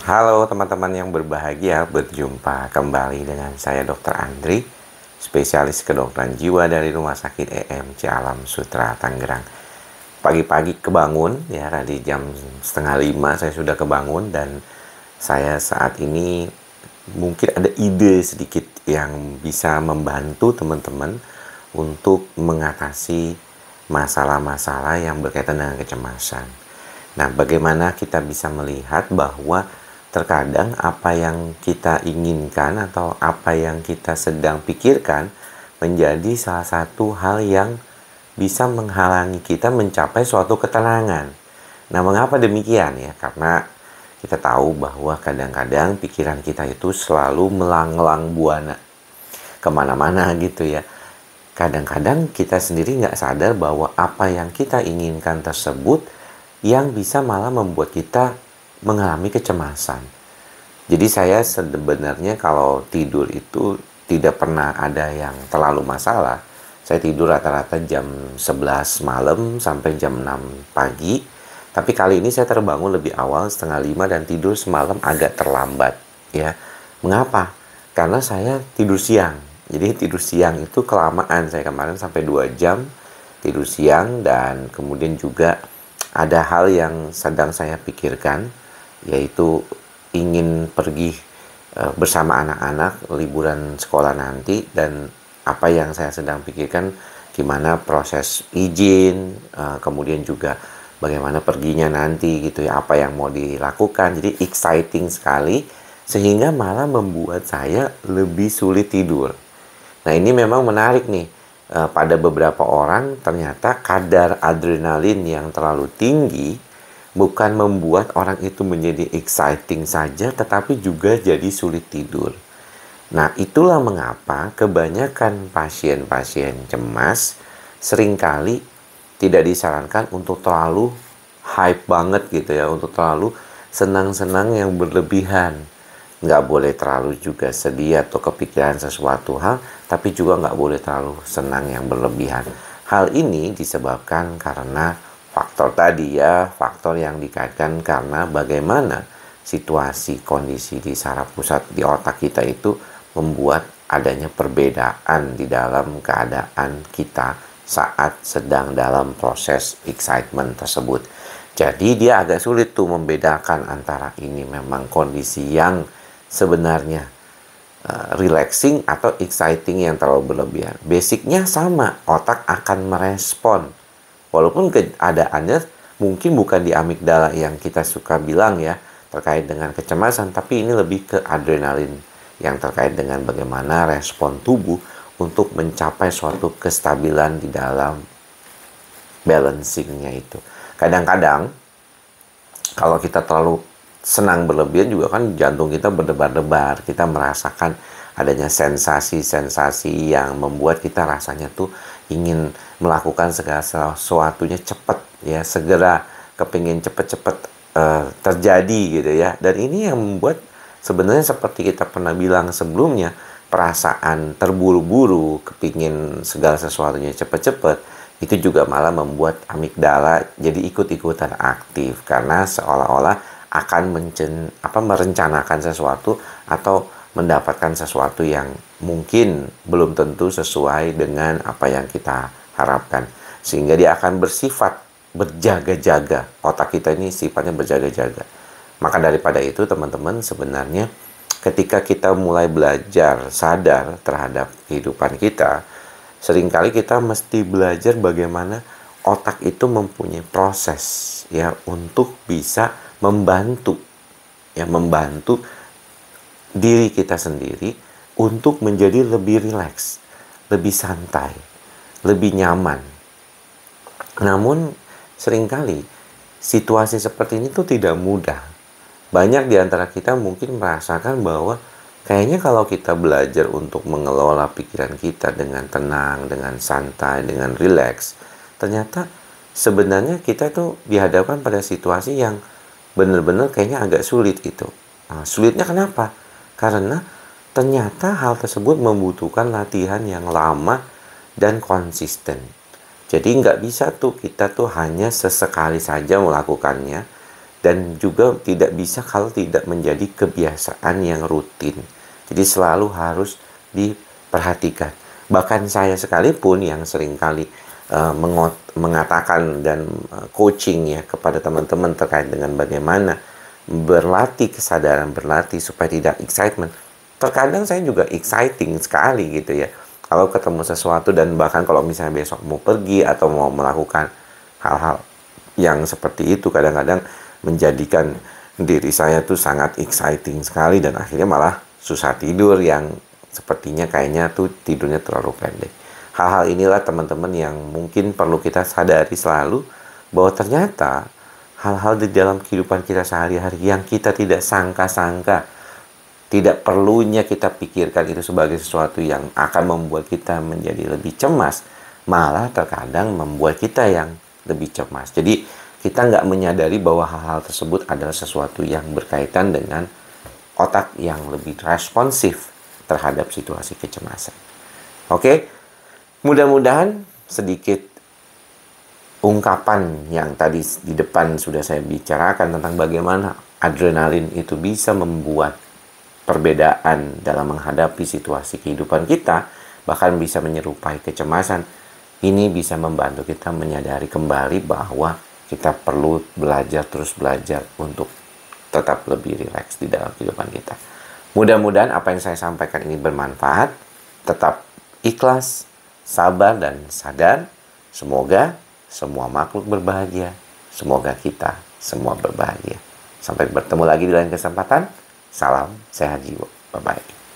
Halo teman-teman yang berbahagia, berjumpa kembali dengan saya Dr. Andri, spesialis kedokteran jiwa dari Rumah Sakit EMC Alam Sutra Tangerang. Pagi-pagi kebangun, ya tadi jam setengah 5 saya sudah kebangun dan saya saat ini mungkin ada ide sedikit yang bisa membantu teman-teman untuk mengatasi masalah-masalah yang berkaitan dengan kecemasan. Nah, bagaimana kita bisa melihat bahwa terkadang apa yang kita inginkan atau apa yang kita sedang pikirkan menjadi salah satu hal yang bisa menghalangi kita mencapai suatu ketenangan. Nah, mengapa demikian ya? Karena kita tahu bahwa kadang-kadang pikiran kita itu selalu melanglang buana kemana-mana gitu ya. Kadang-kadang kita sendiri nggak sadar bahwa apa yang kita inginkan tersebut yang bisa malah membuat kita mengalami kecemasan. Jadi saya sebenarnya kalau tidur itu tidak pernah ada yang terlalu masalah. Saya tidur rata-rata jam 11 malam sampai jam 6 pagi. Tapi kali ini saya terbangun lebih awal, setengah 5, dan tidur semalam agak terlambat. Ya, mengapa? Karena saya tidur siang. Jadi tidur siang itu kelamaan. Saya kemarin sampai 2 jam tidur siang, dan kemudian juga ada hal yang sedang saya pikirkan, yaitu ingin pergi bersama anak-anak liburan sekolah nanti, dan apa yang saya sedang pikirkan gimana proses izin, kemudian juga bagaimana perginya nanti gitu ya, apa yang mau dilakukan. Jadi exciting sekali sehingga malah membuat saya lebih sulit tidur. Nah, ini memang menarik nih. Pada beberapa orang ternyata kadar adrenalin yang terlalu tinggi bukan membuat orang itu menjadi exciting saja, tetapi juga jadi sulit tidur. Nah, itulah mengapa kebanyakan pasien-pasien cemas seringkali tidak disarankan untuk terlalu hype banget gitu ya, untuk terlalu senang-senang yang berlebihan. Nggak boleh terlalu juga sedih atau kepikiran sesuatu hal, tapi juga nggak boleh terlalu senang yang berlebihan. Hal ini disebabkan karena faktor tadi ya, faktor yang dikaitkan karena bagaimana situasi kondisi di saraf pusat di otak kita itu membuat adanya perbedaan di dalam keadaan kita saat sedang dalam proses excitement tersebut. Jadi dia agak sulit tuh membedakan antara ini memang kondisi yang sebenarnya relaxing atau exciting yang terlalu berlebihan. Basicnya sama, otak akan merespon. Walaupun keadaannya mungkin bukan di amigdala yang kita suka bilang ya, terkait dengan kecemasan, tapi ini lebih ke adrenalin yang terkait dengan bagaimana respon tubuh untuk mencapai suatu kestabilan di dalam balancingnya itu. Kadang-kadang kalau kita terlalu senang berlebihan juga kan jantung kita berdebar-debar, kita merasakan adanya sensasi-sensasi yang membuat kita rasanya tuh ingin melakukan segala sesuatunya cepat ya, segera kepingin cepet-cepet terjadi gitu ya. Dan ini yang membuat sebenarnya seperti kita pernah bilang sebelumnya, perasaan terburu-buru, kepingin segala sesuatunya cepet-cepet, itu juga malah membuat amigdala jadi ikut-ikutan aktif karena seolah-olah akan merencanakan sesuatu atau mendapatkan sesuatu yang mungkin belum tentu sesuai dengan apa yang kita harapkan. Sehingga dia akan bersifat berjaga-jaga. Otak kita ini sifatnya berjaga-jaga. Maka daripada itu teman-teman, sebenarnya ketika kita mulai belajar sadar terhadap kehidupan kita, seringkali kita mesti belajar bagaimana otak itu mempunyai proses ya untuk bisa membantu diri kita sendiri untuk menjadi lebih rileks, lebih santai, lebih nyaman. Namun seringkali situasi seperti ini tuh tidak mudah. Banyak di antara kita mungkin merasakan bahwa kayaknya kalau kita belajar untuk mengelola pikiran kita dengan tenang, dengan santai, dengan rileks, ternyata sebenarnya kita tuh dihadapkan pada situasi yang benar-benar kayaknya agak sulit gitu. Nah, sulitnya kenapa? Karena ternyata hal tersebut membutuhkan latihan yang lama dan konsisten. Jadi nggak bisa tuh kita tuh hanya sesekali saja melakukannya dan juga tidak bisa kalau tidak menjadi kebiasaan yang rutin. Jadi selalu harus diperhatikan. Bahkan saya sekalipun yang seringkali mengatakan dan coaching ya kepada teman-teman terkait dengan bagaimana berlatih kesadaran, berlatih supaya tidak excitement. Terkadang saya juga exciting sekali gitu ya. Kalau ketemu sesuatu dan bahkan kalau misalnya besok mau pergi atau mau melakukan hal-hal yang seperti itu, kadang-kadang menjadikan diri saya tuh sangat exciting sekali dan akhirnya malah susah tidur yang sepertinya kayaknya tuh tidurnya terlalu pendek. Hal-hal inilah teman-teman yang mungkin perlu kita sadari selalu bahwa ternyata hal-hal di dalam kehidupan kita sehari-hari yang kita tidak sangka-sangka, tidak perlunya kita pikirkan itu sebagai sesuatu yang akan membuat kita menjadi lebih cemas, malah terkadang membuat kita yang lebih cemas. Jadi kita nggak menyadari bahwa hal-hal tersebut adalah sesuatu yang berkaitan dengan otak yang lebih responsif terhadap situasi kecemasan. Oke, mudah-mudahan sedikit ungkapan yang tadi di depan sudah saya bicarakan tentang bagaimana adrenalin itu bisa membuat perbedaan dalam menghadapi situasi kehidupan kita, bahkan bisa menyerupai kecemasan. Ini bisa membantu kita menyadari kembali bahwa kita perlu terus belajar untuk tetap lebih rileks di dalam kehidupan kita. Mudah-mudahan apa yang saya sampaikan ini bermanfaat. Tetap ikhlas, sabar, dan sadar. Semoga semua makhluk berbahagia. Semoga kita semua berbahagia. Sampai bertemu lagi di lain kesempatan. Salam sehat jiwa. Bye-bye.